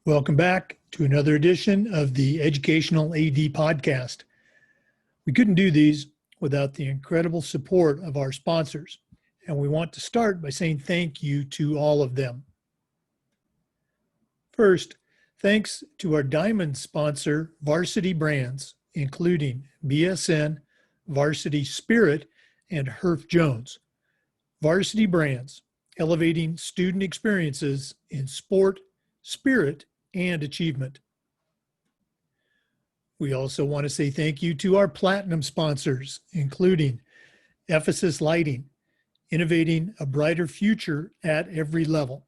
Welcome back to another edition of the Educational AD Podcast. We couldn't do these without the incredible support of our sponsors, and we want to start by saying thank you to all of them. First, thanks to our diamond sponsor, Varsity Brands, including BSN, Varsity Spirit, and Herff Jones. Varsity Brands, elevating student experiences in sport, spirit, and achievement. We also want to say thank you to our platinum sponsors, including Ephesus Lighting, innovating a brighter future at every level.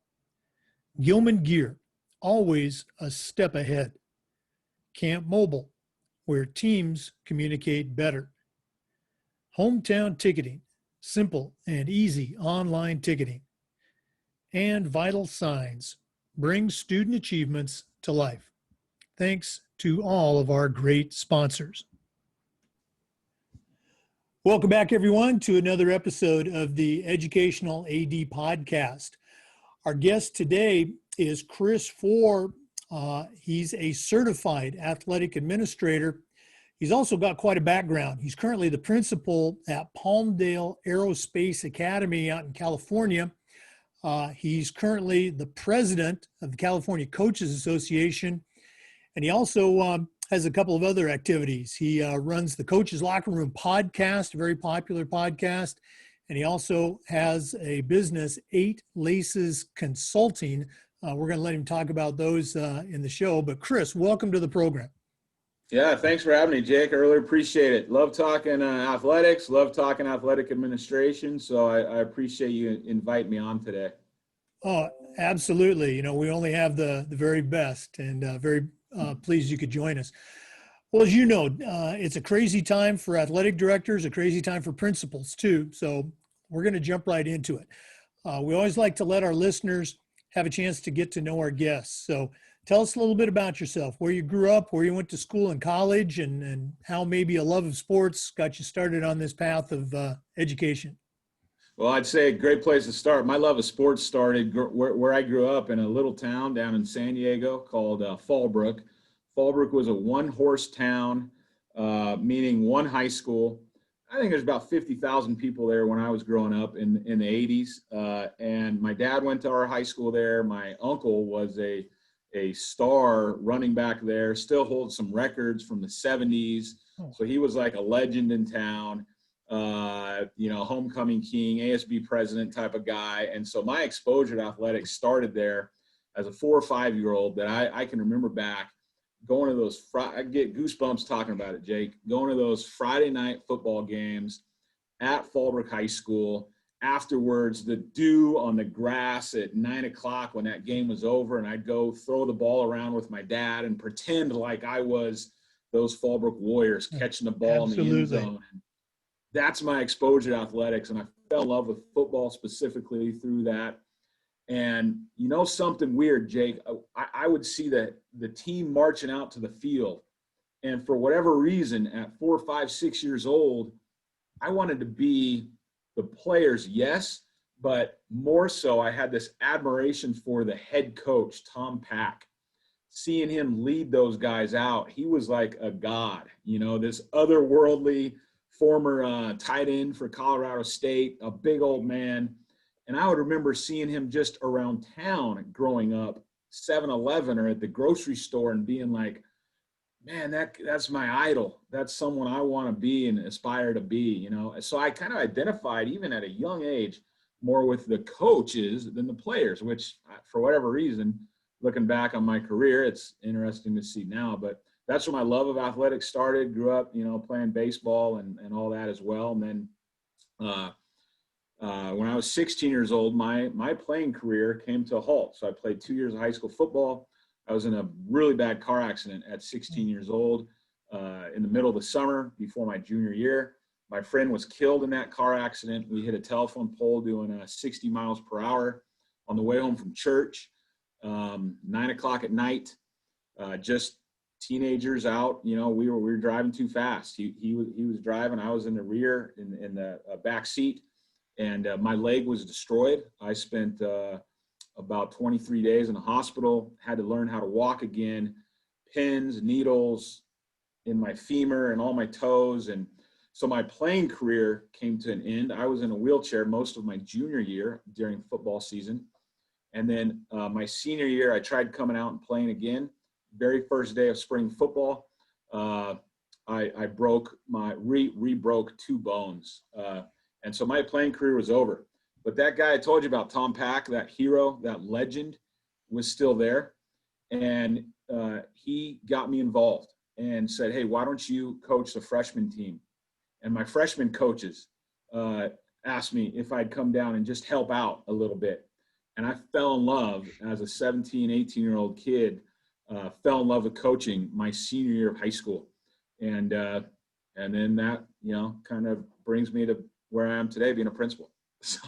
Gilman Gear, always a step ahead. Camp Mobile, where teams communicate better. Hometown Ticketing, simple and easy online ticketing. And Vital Signs, bring student achievements to life. Thanks to all of our great sponsors. Welcome back, everyone, to another episode of the Educational AD Podcast. Our guest today is Chris Fore. He's a certified athletic administrator. He's also got quite a background. He's currently the principal at Palmdale Aerospace Academy out in California. He's currently the president of the California Coaches Association, and he also has a couple of other activities. He runs the Coaches Locker Room podcast, a very popular podcast, and he also has a business, 8 Laces Consulting. We're going to let him talk about those in the show. But Chris, welcome to the program. Yeah, thanks for having me, Jake. I really appreciate it. Love talking athletics, love talking athletic administration. So I appreciate you inviting me on today. Oh, absolutely. You know, we only have the very best, and very pleased you could join us. Well, as you know, it's a crazy time for athletic directors, a crazy time for principals too. So we're going to jump right into it. We always like to let our listeners have a chance to get to know our guests. So tell us a little bit about yourself, where you grew up, where you went to school and college, and how maybe a love of sports got you started on this path of education. Well, I'd say a great place to start. My love of sports started where I grew up, in a little town down in San Diego called Fallbrook. Fallbrook was a one-horse town, meaning one high school. I think there's about 50,000 people there when I was growing up in the 80s. And my dad went to our high school there. My uncle was a star running back there, still holds some records from the 70s. So he was like a legend in town, homecoming king, ASB president type of guy. And so my exposure to athletics started there as a 4 or 5-year-old that I can remember back going to those, I get goosebumps talking about it, Jake, going to those Friday night football games at Fallbrook High School. Afterwards, the dew on the grass at 9 o'clock when that game was over, and I'd go throw the ball around with my dad and pretend like I was those Fallbrook Warriors catching the ball in the end zone. And that's my exposure to athletics, and I fell in love with football specifically through that. And you know something weird, Jake, I would see the team marching out to the field, and for whatever reason, at 4, 5, 6 years old, I wanted to be the players, yes, but more so I had this admiration for the head coach, Tom Pack. Seeing him lead those guys out, he was like a god, this otherworldly former tight end for Colorado State, a big old man. And I would remember seeing him just around town growing up, 7-Eleven or at the grocery store, and being like, man, that's my idol. That's someone I want to be and aspire to be, So I kind of identified, even at a young age, more with the coaches than the players, which for whatever reason, looking back on my career, it's interesting to see now. But that's where my love of athletics started. Grew up, playing baseball and all that as well. And then when I was 16 years old, my playing career came to a halt. So I played 2 years of high school football. I was in a really bad car accident at 16 years old in the middle of the summer before my junior year. My friend was killed in that car accident. We hit a telephone pole doing 60 miles per hour on the way home from church, 9 o'clock at night, just teenagers out. We were driving too fast. He was driving. I was in the rear in the back seat, and my leg was destroyed. I spent about 23 days in the hospital, had to learn how to walk again, pins, needles in my femur and all my toes. And so my playing career came to an end. I was in a wheelchair most of my junior year during football season. And then my senior year, I tried coming out and playing again. Very first day of spring football, I broke re-broke 2 bones. And so my playing career was over. But that guy I told you about, Tom Pack, that hero, that legend, was still there. And he got me involved and said, hey, why don't you coach the freshman team? And my freshman coaches asked me if I'd come down and just help out a little bit. And I fell in love as a 17, 18-year-old kid, fell in love with coaching my senior year of high school. And then that, kind of brings me to where I am today, being a principal. So,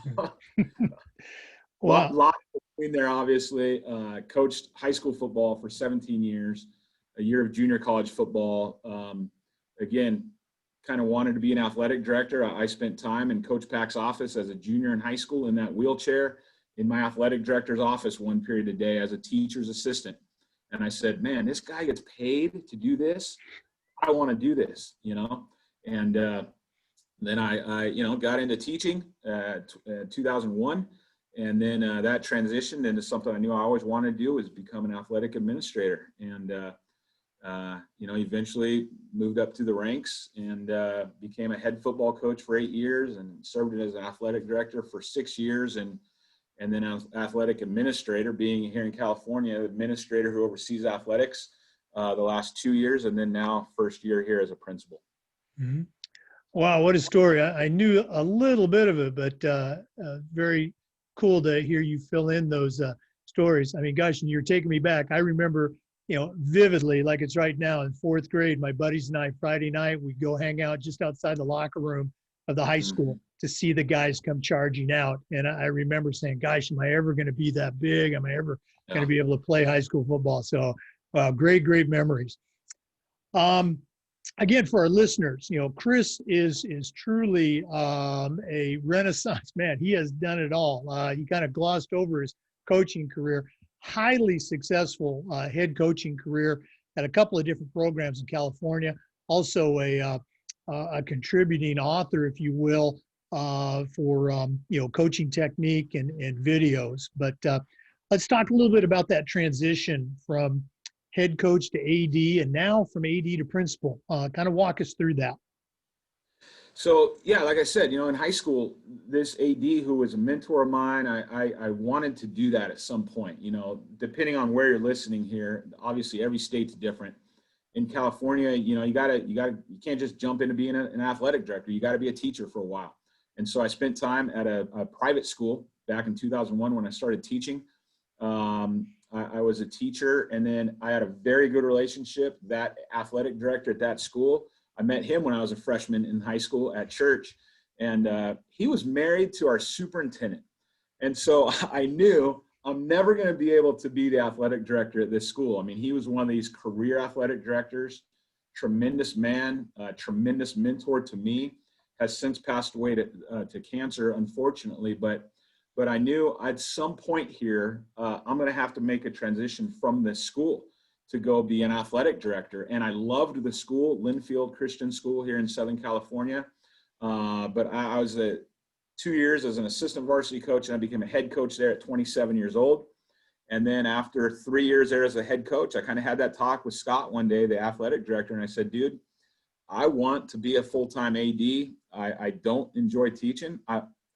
Wow. lot between there, obviously. Coached high school football for 17 years, a year of junior college football. Again, kind of wanted to be an athletic director. I spent time in Coach Pack's office as a junior in high school in that wheelchair, in my athletic director's office one period a day as a teacher's assistant. And I said, man, this guy gets paid to do this. I want to do this, And then I got into teaching 2001. And then that transitioned into something I knew I always wanted to do, was become an athletic administrator. And, eventually moved up through the ranks and became a head football coach for 8 years and served as an athletic director for 6 years. And then an athletic administrator, being here in California, administrator who oversees athletics the last 2 years, and then now first year here as a principal. Mm-hmm. Wow, what a story. I knew a little bit of it, but very cool to hear you fill in those stories. I mean, gosh, and you're taking me back. I remember, vividly, like it's right now in 4th grade, my buddies and I, Friday night, we'd go hang out just outside the locker room of the high school to see the guys come charging out. And I remember saying, gosh, am I ever going to be that big? Am I ever going to be able to play high school football? So great memories. Again, for our listeners, Chris is truly a Renaissance man. He has done it all. He kind of glossed over his coaching career, highly successful head coaching career at a couple of different programs in California. Also a contributing author, if you will, for coaching technique and videos. But let's talk a little bit about that transition from head coach to AD, and now from AD to principal. Kind of walk us through that. So, yeah, like I said, in high school, this AD who was a mentor of mine, I wanted to do that at some point, depending on where you're listening here. Obviously, every state's different. In California, you can't just jump into being an athletic director. You got to be a teacher for a while. And so I spent time at a private school back in 2001 when I started teaching. I was a teacher, and then I had a very good relationship. That athletic director at that school, I met him when I was a freshman in high school at church, and he was married to our superintendent. And so I knew I'm never going to be able to be the athletic director at this school. I mean, he was one of these career athletic directors, tremendous man, tremendous mentor to me, has since passed away to cancer, unfortunately, but I knew at some point here, I'm going to have to make a transition from this school to go be an athletic director. And I loved the school, Linfield Christian School here in Southern California. But I was 2 years as an assistant varsity coach, and I became a head coach there at 27 years old. And then after 3 years there as a head coach, I kind of had that talk with Scott one day, the athletic director, and I said, dude, I want to be a full-time AD. I don't enjoy teaching.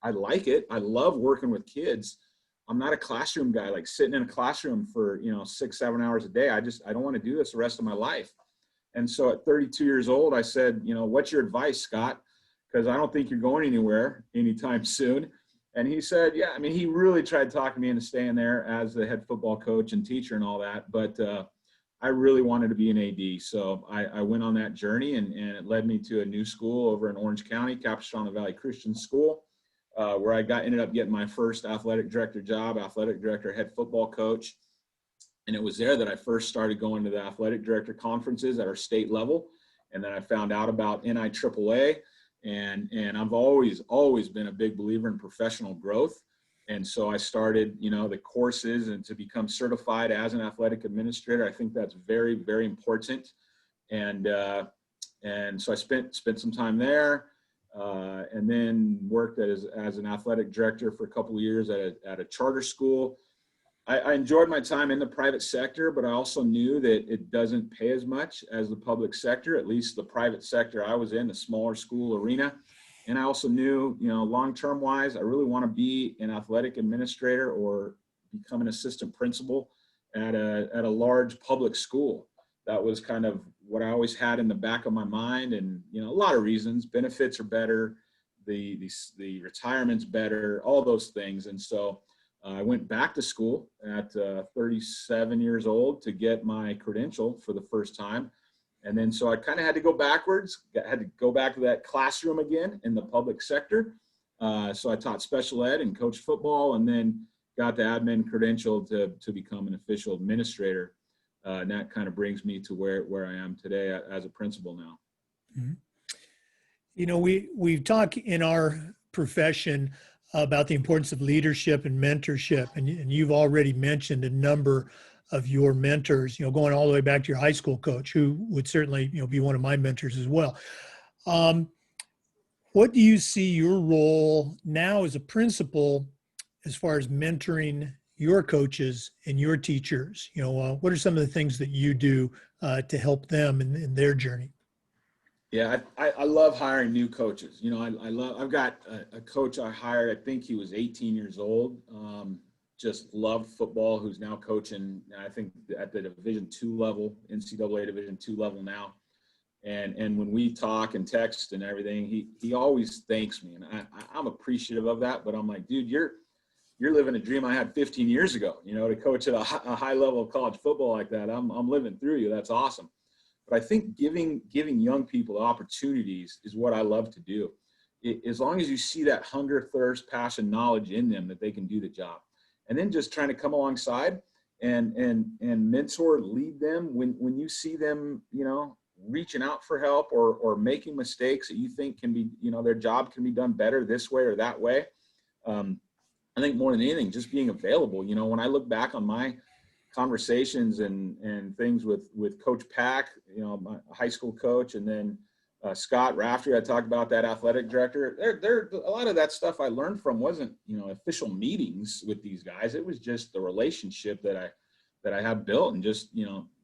I like it. I love working with kids. I'm not a classroom guy, like sitting in a classroom for, 6-7 hours a day. I don't want to do this the rest of my life. And so at 32 years old, I said, what's your advice, Scott? Because I don't think you're going anywhere anytime soon. And he said, yeah, I mean, he really tried talking me into staying there as the head football coach and teacher and all that. But I really wanted to be an AD. So I went on that journey, and it led me to a new school over in Orange County, Capistrano Valley Christian School. Where I ended up getting my first athletic director job, athletic director, head football coach. And it was there that I first started going to the athletic director conferences at our state level. And then I found out about NIAAA. And I've always been a big believer in professional growth. And so I started, the courses and to become certified as an athletic administrator. I think that's very, very important. And so I spent some time there, and then worked as an athletic director for a couple of years at a charter school. I enjoyed my time in the private sector, but I also knew that it doesn't pay as much as the public sector, at least the private sector I was in, the smaller school arena. And I also knew, long-term wise, I really want to be an athletic administrator or become an assistant principal at a large public school. That was kind of what I always had in the back of my mind. And, a lot of reasons: benefits are better, the retirement's better, all those things. And so I went back to school at 37 years old to get my credential for the first time. And then so I kind of had to go backwards, had to go back to that classroom again in the public sector. So I taught special ed and coached football, and then got the admin credential to become an official administrator. And that kind of brings me to where I am today as a principal now. Mm-hmm. We've talked in our profession about the importance of leadership and mentorship. And you've already mentioned a number of your mentors, going all the way back to your high school coach, who would certainly, be one of my mentors as well. What do you see your role now as a principal as far as mentoring your coaches and your teachers? What are some of the things that you do to help them in their journey? Yeah, I love hiring new coaches. I've got a coach I hired, I think he was 18 years old, just loved football, who's now coaching, I think, at the Division II level, NCAA Division II level now. And when we talk and text and everything, he always thanks me. And I'm appreciative of that, but I'm like, dude, you're living a dream I had 15 years ago, to coach at a high level of college football like that. I'm living through you. That's awesome. But I think giving young people opportunities is what I love to do. As long as you see that hunger, thirst, passion, knowledge in them that they can do the job, and then just trying to come alongside and mentor, lead them when you see them, reaching out for help or making mistakes that you think can be, their job can be done better this way or that way. I think more than anything, just being available. When I look back on my conversations and things with Coach Pack, my high school coach, and then Scott Raftery, I talked about, that athletic director. There a lot of that stuff I learned from wasn't, official meetings with these guys. It was just the relationship that I have built, and just,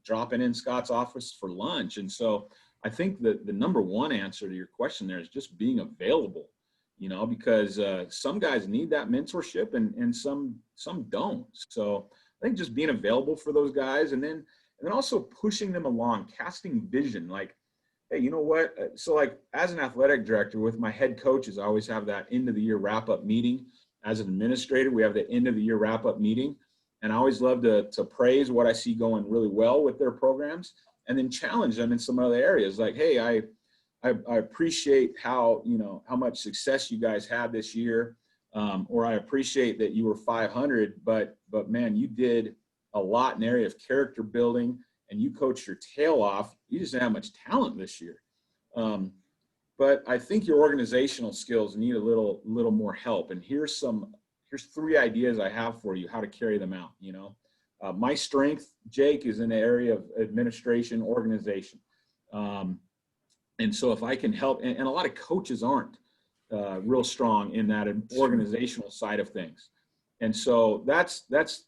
dropping in Scott's office for lunch. And so I think that the number one answer to your question there is just being available, because some guys need that mentorship and some don't. So I think just being available for those guys, and then also pushing them along, casting vision, like, hey, you know what? So like, as an athletic director with my head coaches, I always have that end of the year wrap up meeting. As an administrator, we have the end of the year wrap up meeting. And I always love to praise what I see going really well with their programs, and then challenge them in some other areas. Like, hey, I appreciate how much success you guys had this year. Or I appreciate that you were 500, but man, you did a lot in the area of character building, and you coached your tail off. You just didn't have much talent this year. But I think your organizational skills need a little more help. And here's 3 ideas I have for you, how to carry them out. My strength, Jake, is in the area of administration, organization. And so if I can help, and a lot of coaches aren't real strong in that organizational side of things. And so that's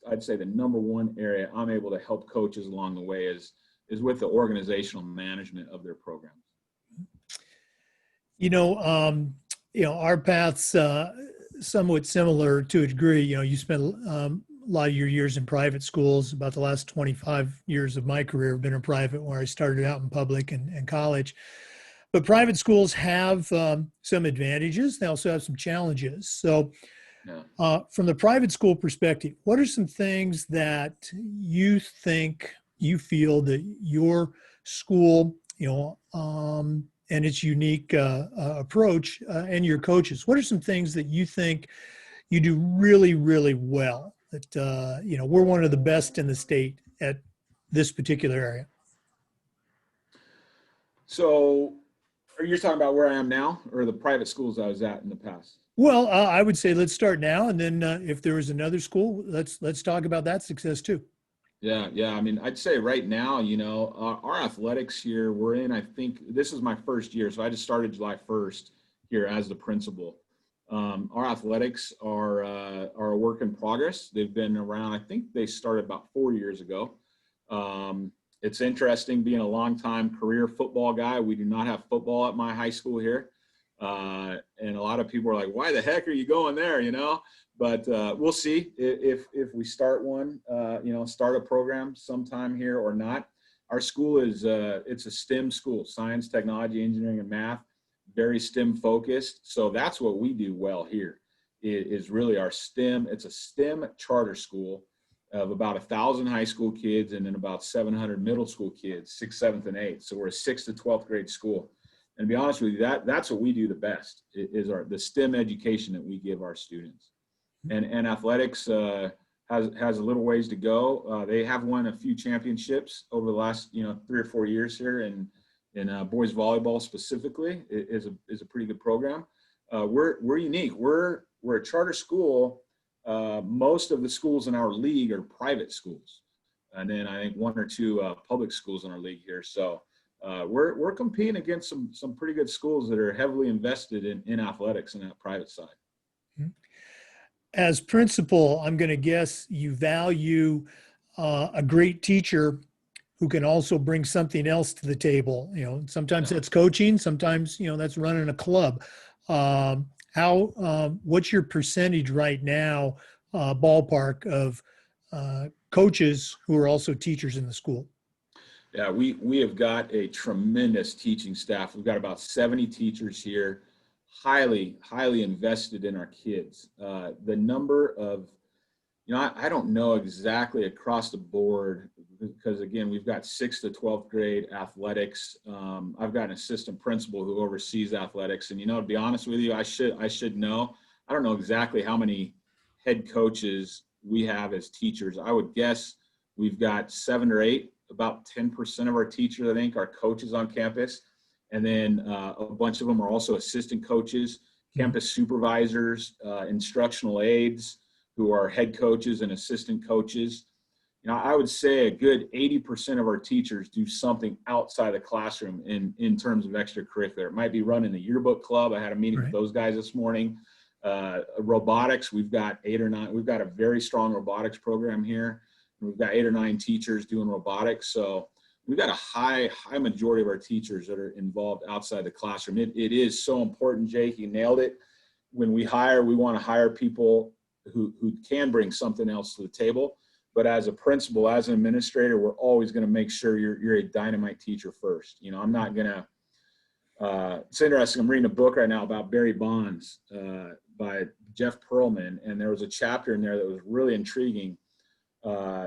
I'd say the number one area I'm able to help coaches along the way is with the organizational management of their programs. Our paths somewhat similar to a degree. You spent a lot of your years in private schools. About the last 25 years of my career have been in private, where I started out in public and college. But private schools have some advantages. They also have some challenges. So from the private school perspective, what are some things that you feel that your school, and its unique approach, and your coaches, what are some things that you think you do really, really well, that, we're one of the best in the state at this particular area? So are you talking about where I am now, or the private schools I was at in the past? Well, I would say let's start now, and then if there is another school, let's talk about that success too. Yeah, yeah. I mean, I'd say right now, our athletics here, we're in, I think this is my first year. So I just started July 1st here as the principal. Our athletics are a work in progress. They've been around, I think they started about 4 years ago. It's interesting being a longtime career football guy. We do not have football at my high school here. And a lot of people are like, why the heck are you going there? But we'll see if we start one, start a program sometime here or not. Our school is it's a STEM school: science, technology, engineering, and math. Very STEM focused. So that's what we do well here. Is really our STEM. It's a STEM charter school of about 1,000 high school kids and then about 700 middle school kids, 6th, 7th, and 8th. So we're a 6th to 12th grade school. And to be honest with you, that's what we do the best, is the STEM education that we give our students. And athletics has a little ways to go. They have won a few championships over the last 3 or 4 years here, in boys volleyball specifically is a pretty good program. We're unique. We're a charter school. Most of the schools in our league are private schools, and then I think 1 or 2 public schools in our league here. So we're competing against some pretty good schools that are heavily invested in athletics in that private side. As principal, I'm going to guess you value a great teacher who can also bring something else to the table. Sometimes that's coaching, sometimes that's running a club. What's your percentage right now, ballpark, of coaches who are also teachers in the school? Yeah, we have got a tremendous teaching staff. We've got about 70 teachers here, highly invested in our kids. The number of, I don't know exactly across the board, because again, we've got 6th to 12th grade athletics. I've got an assistant principal who oversees athletics, and to be honest with you, I should know. I don't know exactly how many head coaches we have as teachers. I would guess we've got 7 or 8. About 10% of our teachers, I think, are coaches on campus. And then a bunch of them are also assistant coaches, campus supervisors, instructional aides who are head coaches and assistant coaches. I would say a good 80% of our teachers do something outside the classroom in terms of extracurricular. It might be running the yearbook club. I had a meeting with those guys this morning. Robotics, we've got 8 or 9. We've got a very strong robotics program here. We've got 8 or 9 teachers doing robotics. So we've got a high majority of our teachers that are involved outside the classroom. It is so important, Jake. You nailed it. When we hire, we want to hire people who can bring something else to the table. But as a principal, as an administrator, we're always going to make sure you're a dynamite teacher first. I'm not going to it's interesting. I'm reading a book right now about Barry Bonds by Jeff Pearlman. And there was a chapter in there that was really intriguing.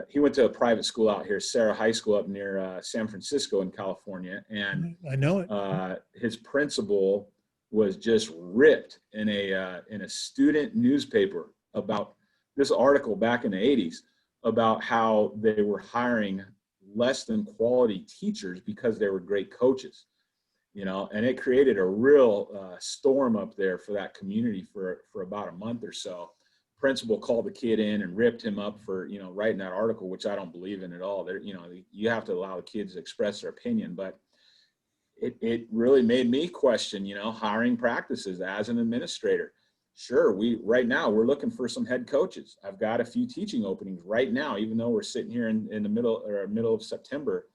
He went to a private school out here, Sarah High School, up near San Francisco in California. And I know it. His principal was just ripped in a student newspaper about this article back in the 80s about how they were hiring less than quality teachers because they were great coaches, and it created a real storm up there for that community for about a month or so. Principal called the kid in and ripped him up for writing that article, which I don't believe in at all. There, you have to allow the kids to express their opinion, but it really made me question hiring practices as an administrator. Sure, right now we're looking for some head coaches. I've got a few teaching openings right now, even though we're sitting here in the middle of September.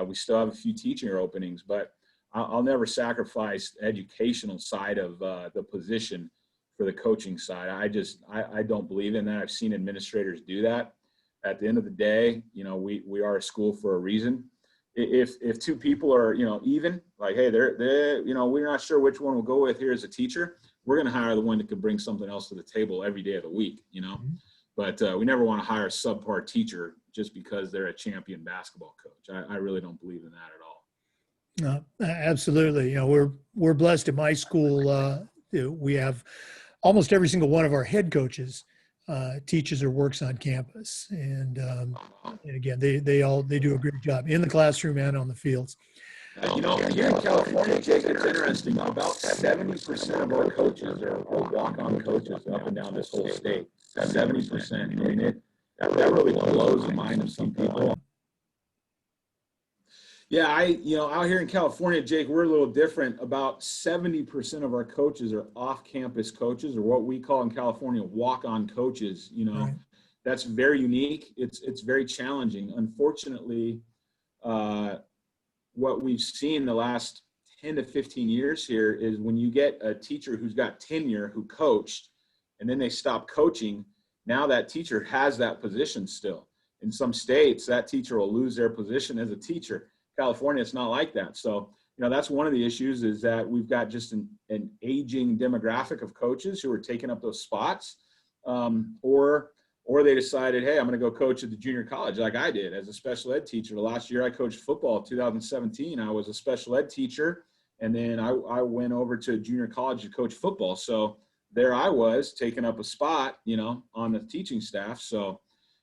We still have a few teaching openings, but I'll never sacrifice the educational side of the position for the coaching side. I don't believe in that. I've seen administrators do that. At the end of the day, we are a school for a reason. If 2 people are, even, like, hey, they're we're not sure which one we'll go with here as a teacher, we're going to hire the one that can bring something else to the table every day of the week, But we never want to hire a subpar teacher just because they're a champion basketball coach. I really don't believe in that at all. Absolutely. We're blessed at my school. We have almost every single one of our head coaches teaches or works on campus. And again, they do a great job in the classroom and on the fields. Here in California, Jake, it's interesting. About 70% of our coaches are walk-on coaches up and down this whole state. 70%. I mean, that really blows the mind of some people. Yeah, out here in California, Jake, we're a little different. About 70% of our coaches are off-campus coaches, or what we call in California walk-on coaches. Right. That's very unique. It's very challenging. Unfortunately, what we've seen the last 10 to 15 years here is when you get a teacher who's got tenure, who coached, and then they stop coaching, now that teacher has that position still. In some states, that teacher will lose their position as a teacher. California, it's not like that. So, that's one of the issues, is that we've got just an aging demographic of coaches who are taking up those spots, or they decided, hey, I'm going to go coach at the junior college like I did as a special ed teacher. The last year I coached football, 2017, I was a special ed teacher, and then I went over to junior college to coach football. So there I was taking up a spot, on the teaching staff. So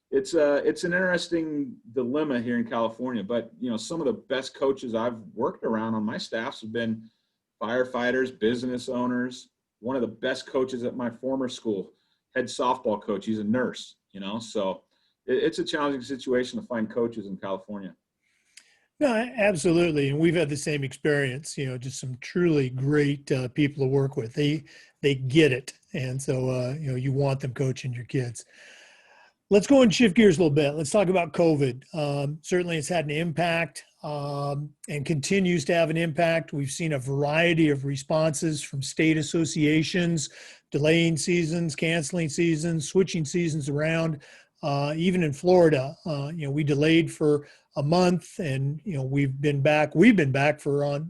it's an interesting dilemma here in California. But, some of the best coaches I've worked around on my staffs have been firefighters, business owners. One of the best coaches at my former school, head softball coach, he's a nurse, so it's a challenging situation to find coaches in California. No, absolutely. And we've had the same experience, just some truly great people to work with. They get it. And so, you want them coaching your kids. Let's go and shift gears a little bit. Let's talk about COVID. Certainly it's had an impact and continues to have an impact. We've seen a variety of responses from state associations, delaying seasons, canceling seasons, switching seasons around. Even in Florida, we delayed for a month, and we've been back for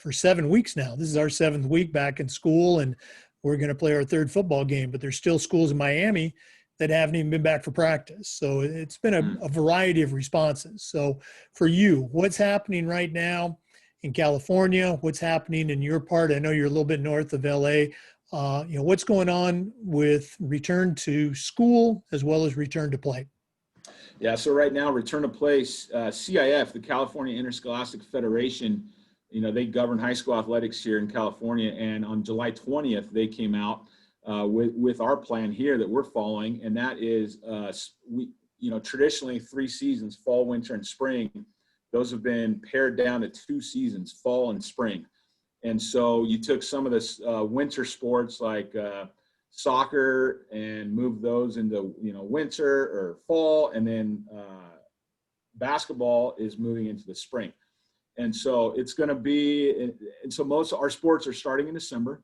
7 weeks now. This is our 7th week back in school, and we're going to play our 3rd football game, but there's still schools in Miami that haven't even been back for practice. So it's been a variety of responses. So for you, what's happening right now in California? What's happening in your part? I know you're a little bit north of LA. What's going on with return to school as well as return to play? Yeah, so right now, return to play, CIF, the California Interscholastic Federation, they govern high school athletics here in California. And on July 20th, they came out with our plan here that we're following. And that is, traditionally 3 seasons, fall, winter, and spring. Those have been pared down to 2 seasons, fall and spring. And so you took some of this winter sports like soccer and moved those into, winter or fall, and then basketball is moving into the spring. And so it's going to be, and so most of our sports are starting in December,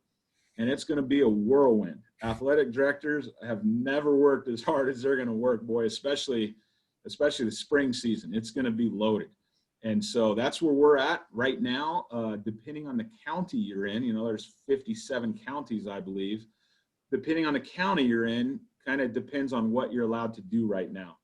and it's going to be a whirlwind. Athletic directors have never worked as hard as they're going to work, boy, especially the spring season. It's going to be loaded. And so that's where we're at right now, depending on the county you're in. There's 57 counties, I believe. Depending on the county you're in, kind of depends on what you're allowed to do right now.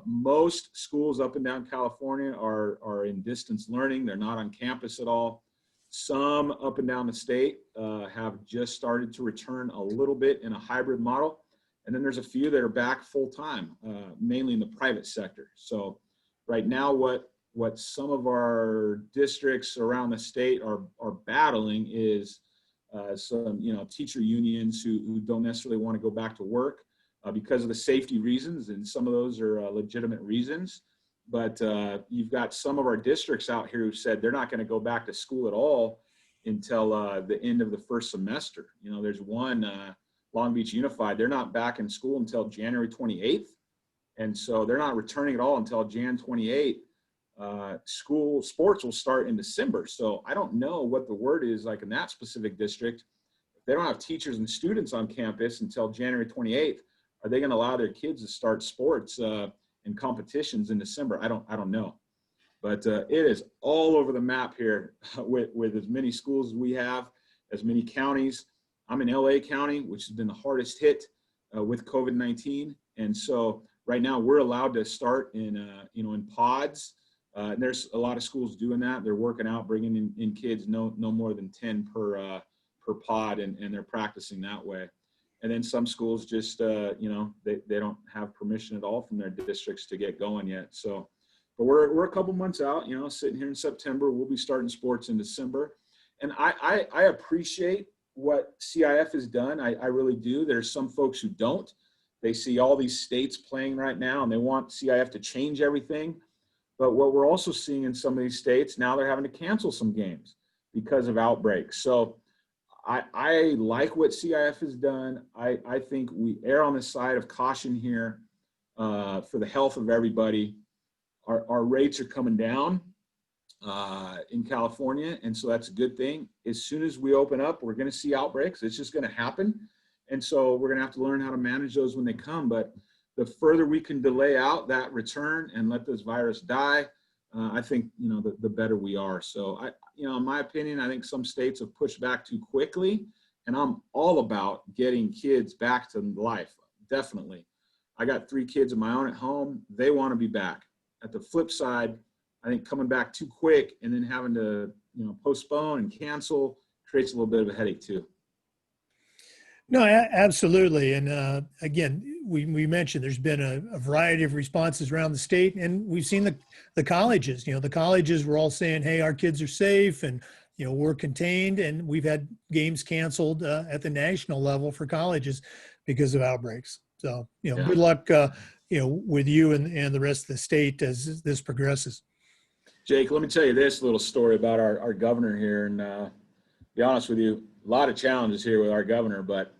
Most schools up and down California are in distance learning. They're not on campus at all. Some up and down the state have just started to return a little bit in a hybrid model. And then there's a few that are back full time, mainly in the private sector. So right now, what some of our districts around the state are battling is some teacher unions who don't necessarily want to go back to work because of the safety reasons, and some of those are legitimate reasons. But you've got some of our districts out here who said they're not going to go back to school at all until the end of the first semester. There's one, Long Beach Unified, they're not back in school until January 28th. And so they're not returning at all until Jan 28th. School sports will start in December. So I don't know what the word is like in that specific district. If they don't have teachers and students on campus until January 28th, are they going to allow their kids to start sports and competitions in December? I don't know. But it is all over the map here with as many schools as we have, as many counties. I'm in LA County, which has been the hardest hit with COVID-19. And so right now we're allowed to start in pods. And there's a lot of schools doing that. They're working out, bringing in kids, no more than 10 per pod, and they're practicing that way. And then some schools just, they don't have permission at all from their districts to get going yet. So but we're a couple months out, sitting here in September. We'll be starting sports in December. And I appreciate what CIF has done. I really do. There's some folks who don't. They see all these states playing right now and they want CIF to change everything. But what we're also seeing in some of these states, now they're having to cancel some games because of outbreaks. So I like what CIF has done. I think we err on the side of caution here for the health of everybody. Our rates are coming down in California, and so that's a good thing. As soon as we open up, we're going to see outbreaks. It's just going to happen. And so we're going to have to learn how to manage those when they come. But the further we can delay out that return and let this virus die, I think, the better we are. So in my opinion, I think some states have pushed back too quickly, and I'm all about getting kids back to life. Definitely. I got 3 kids of my own at home. They want to be back. At the flip side, I think coming back too quick and then having to, postpone and cancel creates a little bit of a headache too. No, absolutely. And again, we mentioned there's been a variety of responses around the state, and we've seen the colleges. The colleges were all saying, "Hey, our kids are safe, and we're contained." And we've had games canceled at the national level for colleges because of outbreaks. So good luck, with you and the rest of the state as this progresses. Jake, let me tell you this little story about our governor here, and be honest with you, a lot of challenges here with our governor, but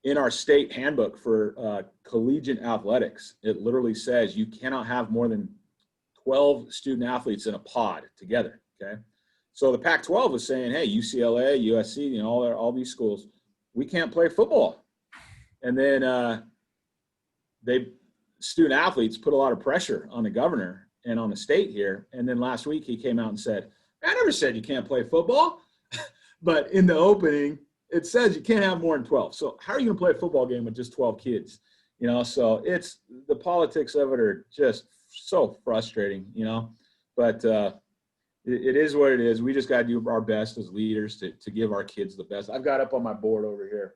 in our state handbook for collegiate athletics, it literally says you cannot have more than 12 student athletes in a pod together, okay? So the Pac-12 was saying, hey, UCLA, USC, all these schools, we can't play football. And then student athletes put a lot of pressure on the governor and on the state here. And then last week he came out and said, I never said you can't play football. But in the opening, it says you can't have more than 12. So how are you going to play a football game with just 12 kids? So it's the politics of it are just so frustrating, but it is what it is. We just got to do our best as leaders to give our kids the best. I've got up on my board over here.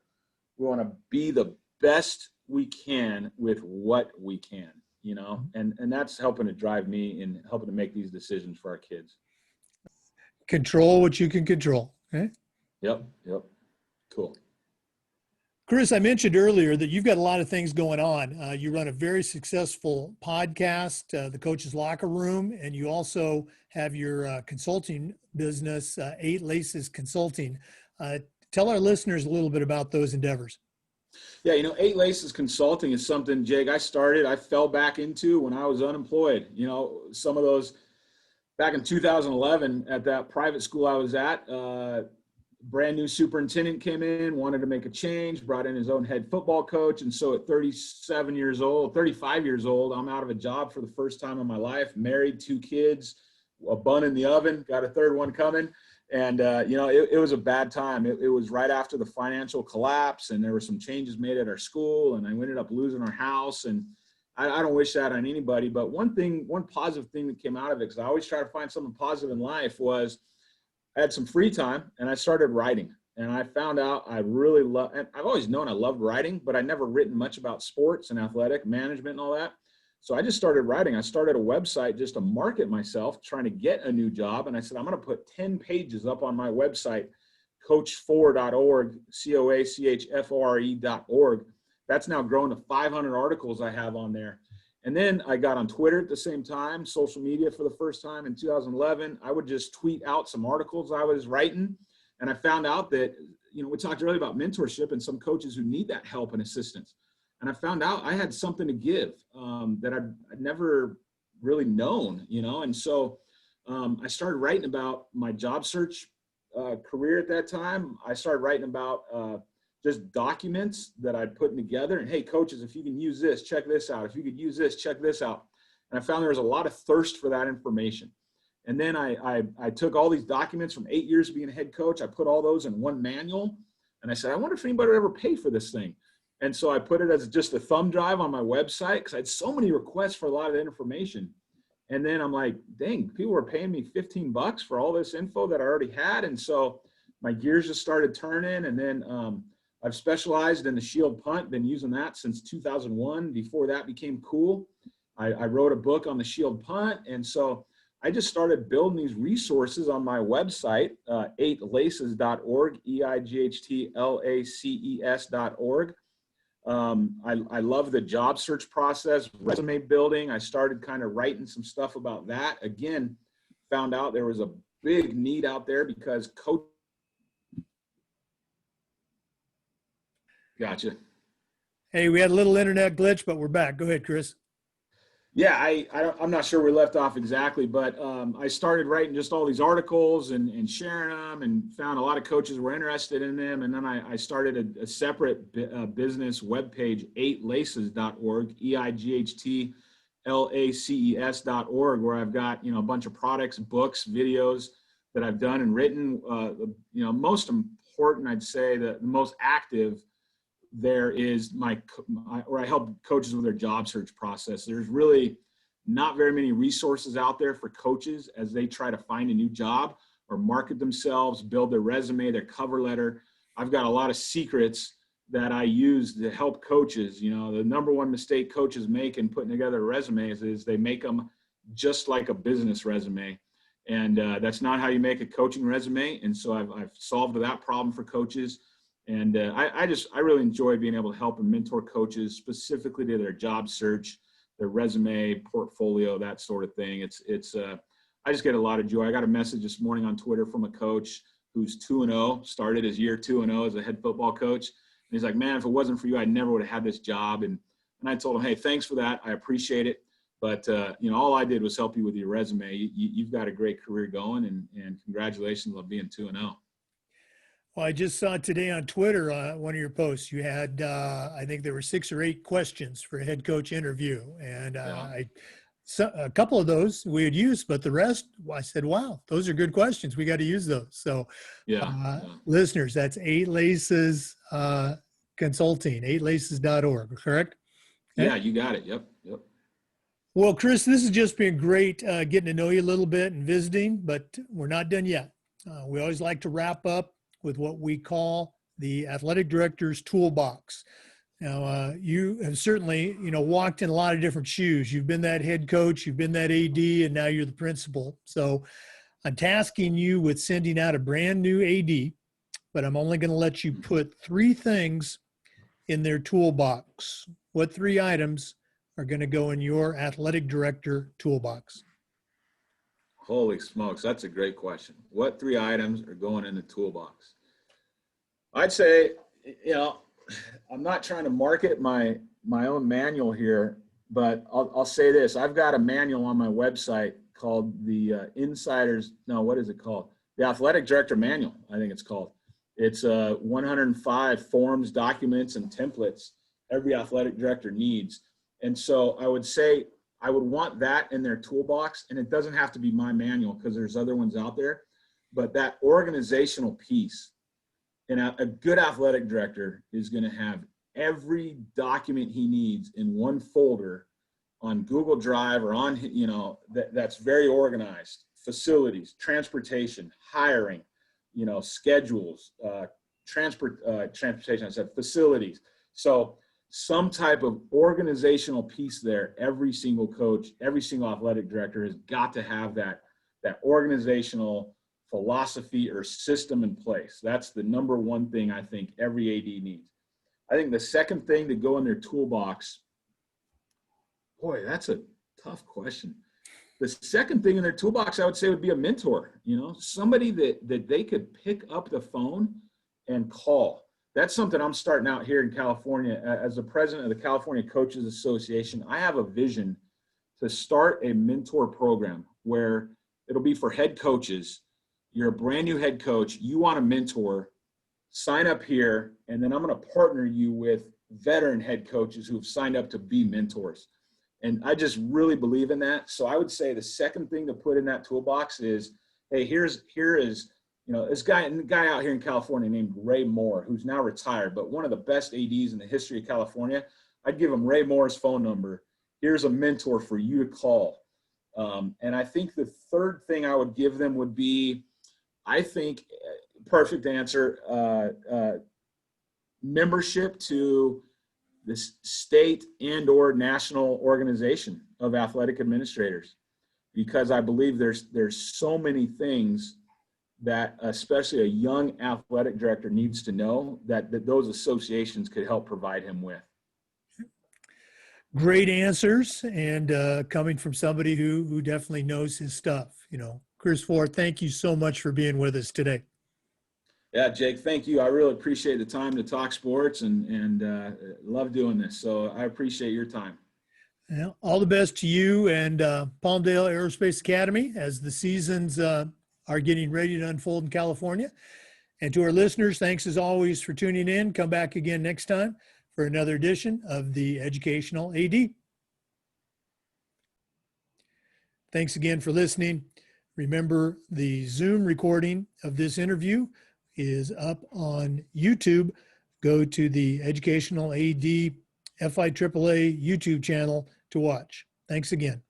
We want to be the best we can with what we can, and that's helping to drive me and helping to make these decisions for our kids. Control what you can control. Okay? Yep. Cool. Chris, I mentioned earlier that you've got a lot of things going on. You run a very successful podcast, The Coach's Locker Room, and you also have your consulting business, 8 Laces Consulting. Tell our listeners a little bit about those endeavors. Yeah, 8 Laces Consulting is something, Jake, I fell back into when I was unemployed. Some of those back in 2011 at that private school I was at, brand new superintendent came in, wanted to make a change, brought in his own head football coach. And so at 35 years old, I'm out of a job for the first time in my life, married, 2 kids, a bun in the oven, got a 3rd one coming. And, it was a bad time. It was right after the financial collapse, and there were some changes made at our school, and I ended up losing our house. And I don't wish that on anybody, but one positive thing that came out of it, because I always try to find something positive in life, was I had some free time and I started writing. And I found out I really love, and I've always known I loved writing, but I never written much about sports and athletic management and all that. So I just started writing. I started a website just to market myself, trying to get a new job. And I said, I'm going to put 10 pages up on my website, coachfore.org, COACHFORE.org. That's now grown to 500 articles I have on there. And then I got on Twitter at the same time, social media for the first time in 2011. I would just tweet out some articles I was writing. And I found out that, we talked earlier about mentorship and some coaches who need that help and assistance. And I found out I had something to give that I'd never really known, And so I started writing about my job search career at that time. I started writing about just documents that I'd put together, and hey, coaches, if you can use this, check this out. If you could use this, check this out. And I found there was a lot of thirst for that information. And then I took all these documents from 8 years of being a head coach. I put all those in one manual, and I said, I wonder if anybody would ever pay for this thing. And so I put it as just a thumb drive on my website because I had so many requests for a lot of information. And then I'm like, dang, people were paying me $15 for all this info that I already had. And so my gears just started turning. And then I've specialized in the shield punt, been using that since 2001. Before that became cool. I wrote a book on the shield punt. And so I just started building these resources on my website, 8laces.org, EIGHTLACES.org. I love the job search process, resume building. I started kind of writing some stuff about that. Again, found out there was a big need out there because coach. Gotcha. Hey, we had a little internet glitch, but we're back. Go ahead, Chris. Yeah, I'm not sure where we left off exactly, but I started writing just all these articles and sharing them, and found a lot of coaches were interested in them. And then I started a separate business webpage, 8laces.org, EIGHTLACES.org, where I've got, a bunch of products, books, videos that I've done and written. Most important, I'd say the most active there is where I help coaches with their job search process. There's really not very many resources out there for coaches as they try to find a new job or market themselves, build their resume, their cover letter. I've got a lot of secrets that I use to help coaches. The number one mistake coaches make in putting together resumes is they make them just like a business resume. And that's not how you make a coaching resume. And so I've solved that problem for coaches. And I really enjoy being able to help and mentor coaches specifically to their job search, their resume, portfolio, that sort of thing. I just get a lot of joy. I got a message this morning on Twitter from a coach who's 2-0, started his year 2-0 as a head football coach. And he's like, man, if it wasn't for you, I never would have had this job. And I told him, hey, thanks for that. I appreciate it. But, all I did was help you with your resume. You've got a great career going, and congratulations on being 2-0. Well, I just saw today on Twitter, one of your posts, you had, I think there were 6 or 8 questions for a head coach interview. And a couple of those we had used, but the rest, I said, wow, those are good questions. We got to use those. So listeners, that's 8laces consulting, 8laces.org, correct? Okay. Yeah, you got it. Yep. Well, Chris, this has just been great getting to know you a little bit and visiting, but we're not done yet. We always like to wrap up with what we call the athletic director's toolbox. Now, you have certainly, walked in a lot of different shoes. You've been that head coach, you've been that AD, and now you're the principal. So I'm tasking you with sending out a brand new AD, but I'm only going to let you put 3 things in their toolbox. What 3 items are going to go in your athletic director toolbox? Holy smokes, that's a great question. What 3 items are going in the toolbox? I'd say, I'm not trying to market my own manual here, but I'll say this. I've got a manual on my website called the what is it called? The Athletic Director Manual, I think it's called. It's 105 forms, documents, and templates every athletic director needs. And so I would say I would want that in their toolbox, and it doesn't have to be my manual because there's other ones out there, but that organizational piece. And a good athletic director is going to have every document he needs in one folder on Google Drive or on, that's very organized. Facilities, transportation, hiring, schedules, transportation, I said facilities. So some type of organizational piece there. Every single coach, every single athletic director has got to have that organizational philosophy or system in place. That's the number one thing I think every AD needs. I think the second thing to go in their toolbox, boy, that's a tough question. The second thing in their toolbox, I would say, would be a mentor, somebody that they could pick up the phone and call. That's something I'm starting out here in California. As the president of the California Coaches Association, I have a vision to start a mentor program where it'll be for head coaches. You're a brand new head coach, you want a mentor, sign up here, and then I'm going to partner you with veteran head coaches who have signed up to be mentors. And I just really believe in that. So I would say the second thing to put in that toolbox is, hey, here is this guy out here in California named Ray Moore, who's now retired, but one of the best ADs in the history of California. I'd give him Ray Moore's phone number. Here's a mentor for you to call. And I think the third thing I would give them would be, perfect answer, membership to this state and or national organization. of athletic administrators, because I believe there's so many things that especially a young athletic director needs to know that those associations could help provide him with. Great answers, and coming from somebody who definitely knows his stuff. Chris Fore, thank you so much for being with us today. Yeah, Jake, thank you. I really appreciate the time to talk sports and love doing this. So I appreciate your time. Well, all the best to you and Palmdale Aerospace Academy as the seasons are getting ready to unfold in California. And to our listeners, thanks as always for tuning in. Come back again next time for another edition of the Educational AD. Thanks again for listening. Remember, the Zoom recording of this interview is up on YouTube. Go to the Educational AD FIAAA YouTube channel to watch. Thanks again.